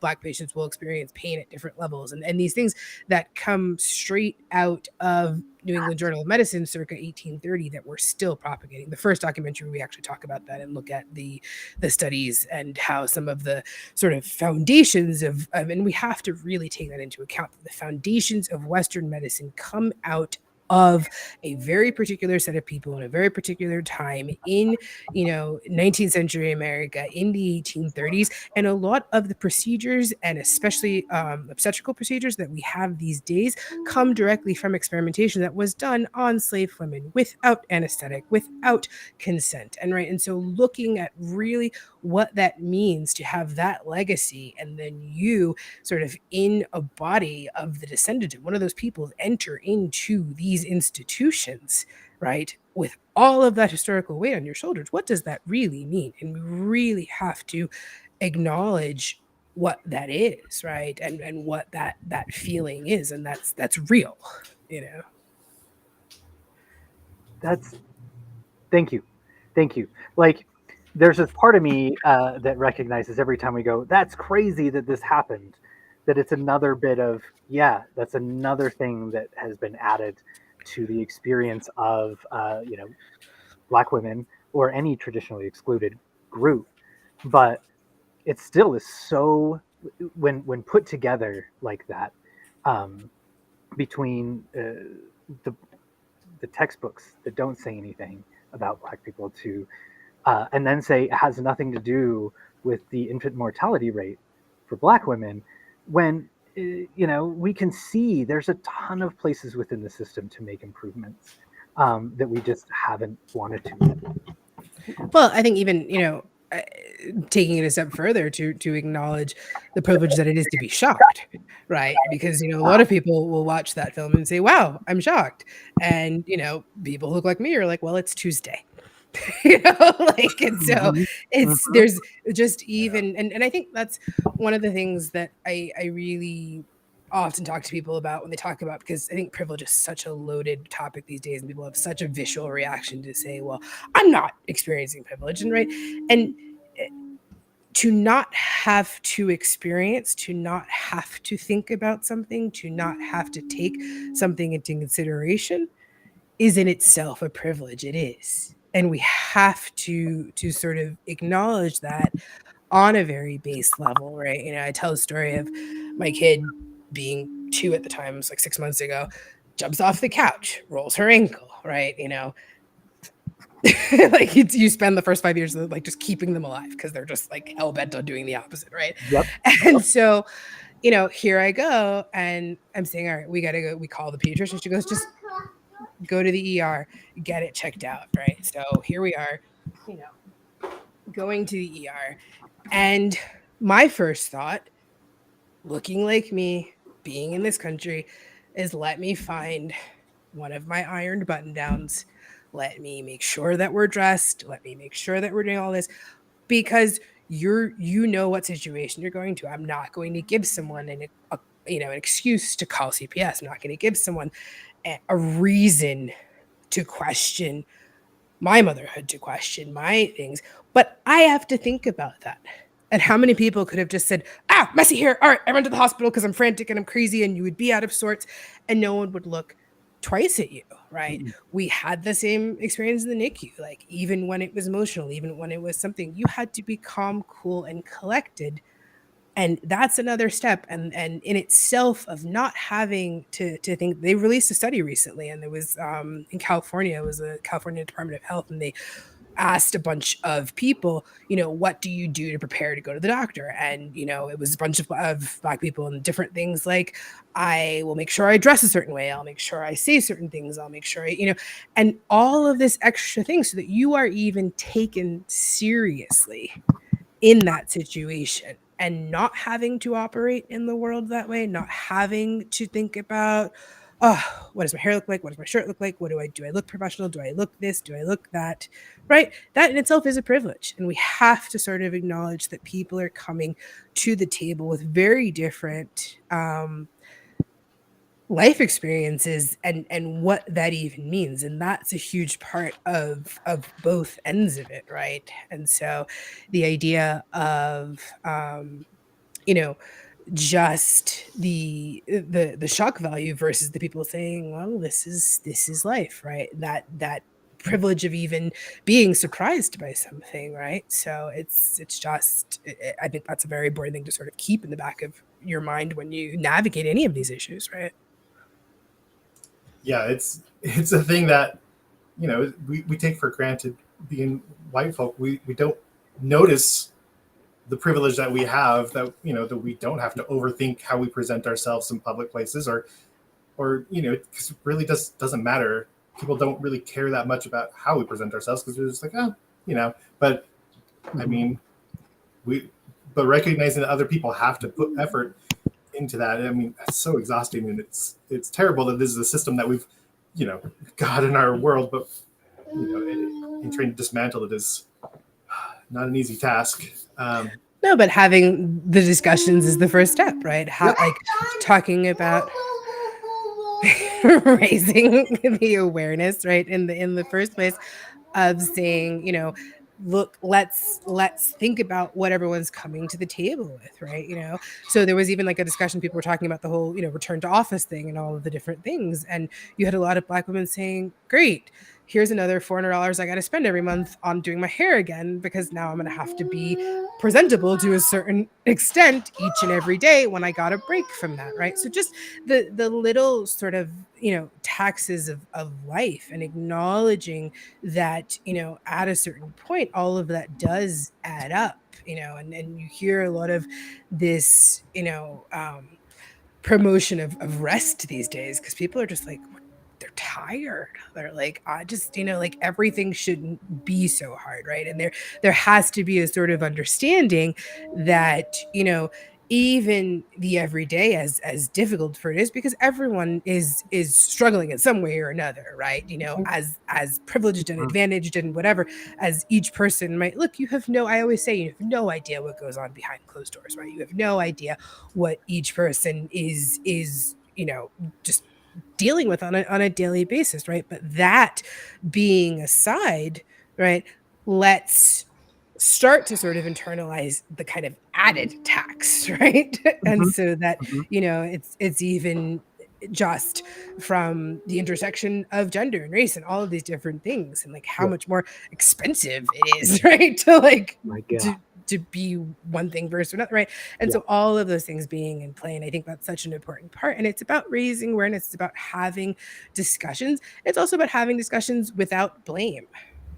Black patients will experience pain at different levels. And these things that come straight out of New England Journal of Medicine circa 1830 that we're still propagating. The first documentary, we actually talk about that and look at the studies and how some of the sort of foundations of and we have to really take that into account. The foundations of Western medicine come out of a very particular set of people in a very particular time in 19th century America in the 1830s, and a lot of the procedures, and especially obstetrical procedures that we have these days, come directly from experimentation that was done on slave women without anesthetic, without consent, and so looking at really what that means to have that legacy, and then you sort of in a body of the descendant of one of those people enter into these institutions, right, with all of that historical weight on your shoulders. What does that really mean? And we really have to acknowledge what that is, right, and what that feeling is, and that's real. Thank you. Like, there's this part of me that recognizes every time we go, that's crazy that this happened, that it's another bit of, that's another thing that has been added to the experience of Black women or any traditionally excluded group. But it still is so, when put together like that, between the textbooks that don't say anything about Black people to and then say it has nothing to do with the infant mortality rate for Black women, when we can see there's a ton of places within the system to make improvements that we just haven't wanted to. Well, I think even taking it a step further to acknowledge the privilege that it is to be shocked, right? Because a lot of people will watch that film and say, "Wow, I'm shocked," and people who look like me are like, "Well, it's Tuesday." And so it's there's just even and I think that's one of the things that I really often talk to people about when they talk about, because I think privilege is such a loaded topic these days, and people have such a visceral reaction to say, well, I'm not experiencing privilege, and to not have to experience, to not have to think about something, to not have to take something into consideration is in itself a privilege. It is. And we have to sort of acknowledge that on a very base level, right? I tell a story of my kid being 2 at the time, it was like 6 months ago, jumps off the couch, rolls her ankle, right? Like you spend the first 5 years of like just keeping them alive because they're just like hell bent on doing the opposite, right? Yep. And so, here I go, and I'm saying, all right, we gotta go. We call the pediatrician. She goes, just go to the ER, get it checked out, right? So here we are, going to the ER, and my first thought looking like me, being in this country, is let me find one of my ironed button downs. Let me make sure that we're dressed. Let me make sure that we're doing all this because you know what situation you're going to. I'm not going to give someone an excuse to call CPS. I'm not going to give someone a reason to question my motherhood, to question my things. But I have to think about that. And how many people could have just said, messy hair. All right, I run to the hospital because I'm frantic and I'm crazy, and you would be out of sorts, and no one would look twice at you, right? Mm-mm. We had the same experience in the NICU. Like, even when it was emotional, even when it was something, you had to be calm, cool, and collected. And that's another step. And in itself of not having to think. They released a study recently, and there was in California, it was the California Department of Health, and they asked a bunch of people, what do you do to prepare to go to the doctor? And, it was a bunch of Black people and different things like, I will make sure I dress a certain way. I'll make sure I say certain things. I'll make sure and all of this extra thing so that you are even taken seriously in that situation and not having to operate in the world that way, not having to think about, oh, what does my hair look like? What does my shirt look like? What do I do? I look professional? Do I look this? Do I look that? Right? That in itself is a privilege. And we have to sort of acknowledge that people are coming to the table with very different life experiences and what that even means. And that's a huge part of both ends of it, right? And so the idea of you know just the shock value versus the people saying, well, this is life, right? That privilege of even being surprised by something, right? So it's just I think that's a very important thing to sort of keep in the back of your mind when you navigate any of these issues, right? Yeah, it's a thing that we take for granted. Being white folk, we don't notice the privilege that we have, that we don't have to overthink how we present ourselves in public places, or because it really doesn't matter. People don't really care that much about how we present ourselves because they're just like, but I mean, but recognizing that other people have to put effort into that, I mean, that's so exhausting, and it's terrible that this is a system that we've got in our world, but in trying to dismantle it is not an easy task. No, but having the discussions is the first step, right? Like talking about raising the awareness, right, in the first place, of saying, look, let's think about what everyone's coming to the table with, right? So there was even like a discussion, people were talking about the whole return to office thing and all of the different things, and you had a lot of Black women saying, great, here's another $400 I got to spend every month on doing my hair again, because now I'm going to have to be presentable to a certain extent each and every day when I got a break from that, right? So just the little sort of taxes of life, and acknowledging that at a certain point all of that does add up, and you hear a lot of this promotion of rest these days, because people are just like, they're tired. They're like, I just, like, everything shouldn't be so hard, right? And there has to be a sort of understanding that, even the everyday, as difficult for it is, because everyone is struggling in some way or another, right? As privileged and advantaged and whatever as each person might look, I always say, you have no idea what goes on behind closed doors, right? You have no idea what each person is just dealing with on a daily basis, right? But that being aside, right, let's start to sort of internalize the kind of added tax, right? And so that it's even just from the intersection of gender and race and all of these different things, and like how much more expensive it is, right, to like to be one thing versus another, right? And so all of those things being in play, and I think that's such an important part. And it's about raising awareness, it's about having discussions, it's also about having discussions without blame,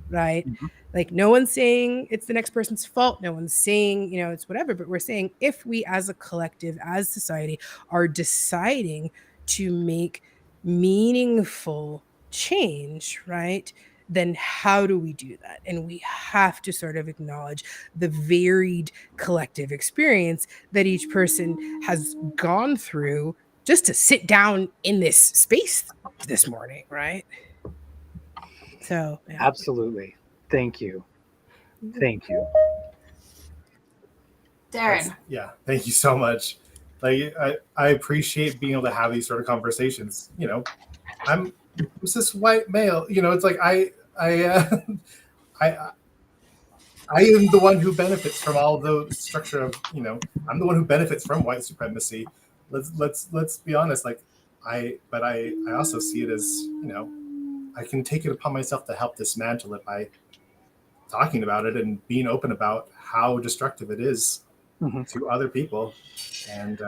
right? Like, no one's saying it's the next person's fault, no one's saying it's whatever, but we're saying, if we as a collective, as society, are deciding to make meaningful change, right, then how do we do that? And we have to sort of acknowledge the varied collective experience that each person has gone through just to sit down in this space this morning, right? So, yeah. Absolutely. Thank you. Thank you. Darren. Yeah, thank you so much. Like I appreciate being able to have these sort of conversations. You know, I'm this white male. You know, it's like I I am the one who benefits from all the structure of, you know, I'm the one who benefits from white supremacy. Let's be honest. Like I also see it as, you know, I can take it upon myself to help dismantle it by talking about it and being open about how destructive it is to other people. And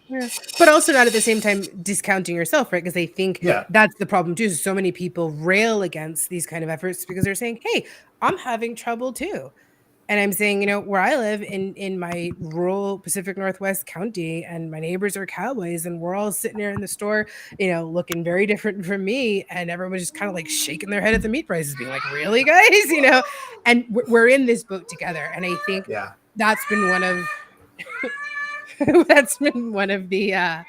yeah. But also not at the same time discounting yourself, right? Because I think that's the problem too. So many people rail against these kind of efforts because they're saying, hey, I'm having trouble too. And I'm saying, you know, where I live in my rural Pacific Northwest county, and my neighbors are cowboys, and we're all sitting there in the store, you know, looking very different from me, and everyone's just kind of like shaking their head at the meat prices, being like, "Really, guys?" You know, and we're in this boat together. And I think that's been one of the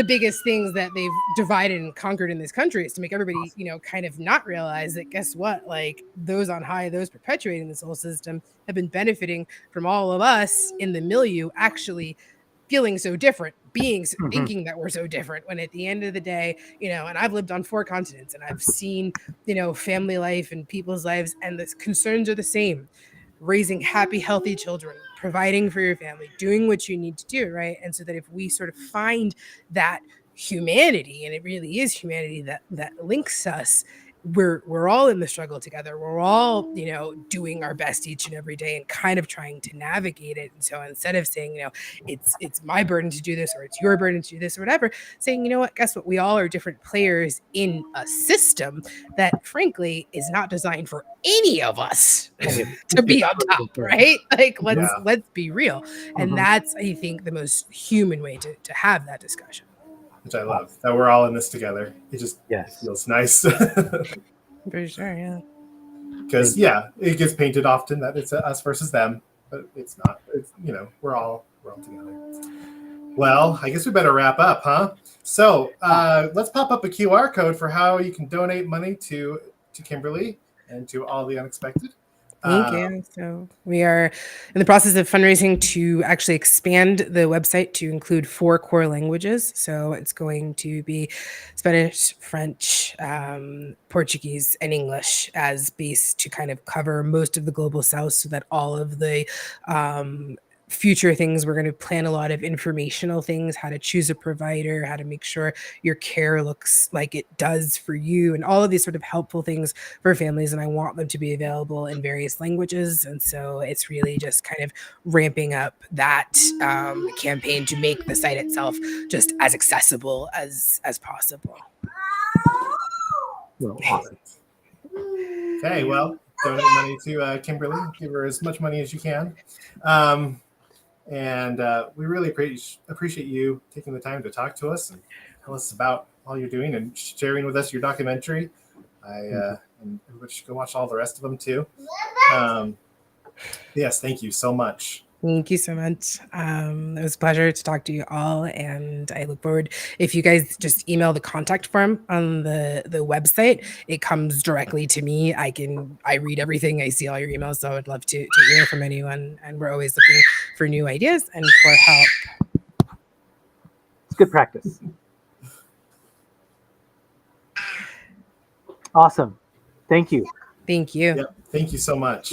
biggest things that they've divided and conquered in this country, is to make everybody, you know, kind of not realize that, guess what, like those on high, those perpetuating this whole system have been benefiting from all of us in the milieu actually feeling so different, thinking that we're so different, when at the end of the day, you know, and I've lived on 4 continents and I've seen, you know, family life and people's lives, and the concerns are the same. Raising happy, healthy children, providing for your family, doing what you need to do, right? And so that if we sort of find that humanity, and it really is humanity that links us, we're all in the struggle together. We're all, you know, doing our best each and every day and kind of trying to navigate it. And so instead of saying, you know, it's my burden to do this, or it's your burden to do this, or whatever, saying, you know what, guess what? We all are different players in a system that frankly is not designed for any of us to be on top, right? Like let's be real. And that's, I think, the most human way to have that discussion. Which I love, that we're all in this together. It just feels nice. For sure, yeah. Because it gets painted often that it's us versus them, but it's not. It's, you know, we're all together. Well, I guess we better wrap up, huh? So let's pop up a QR code for how you can donate money to Kimberly and to All the Unexpected. Thank you. So we are in the process of fundraising to actually expand the website to include 4 core languages. So it's going to be Spanish, French, Portuguese, and English as base to kind of cover most of the global south, so that all of the future things, we're going to plan a lot of informational things, how to choose a provider, how to make sure your care looks like it does for you, and all of these sort of helpful things for families. And I want them to be available in various languages. And so it's really just kind of ramping up that campaign to make the site itself just as accessible as possible. Well, awesome. Okay, well, donate money to Kimberly. Give her as much money as you can. And we really appreciate you taking the time to talk to us and tell us about all you're doing and sharing with us your documentary. And everybody should go watch all the rest of them too. Yes, thank you so much. Thank you so much. It was a pleasure to talk to you all, and I look forward, if you guys just email the contact form on the website, it comes directly to me. I read everything, I see all your emails, so I would love to hear from anyone, and we're always looking for new ideas and for help. It's good practice. Awesome. Thank you. Thank you. Yep, thank you so much.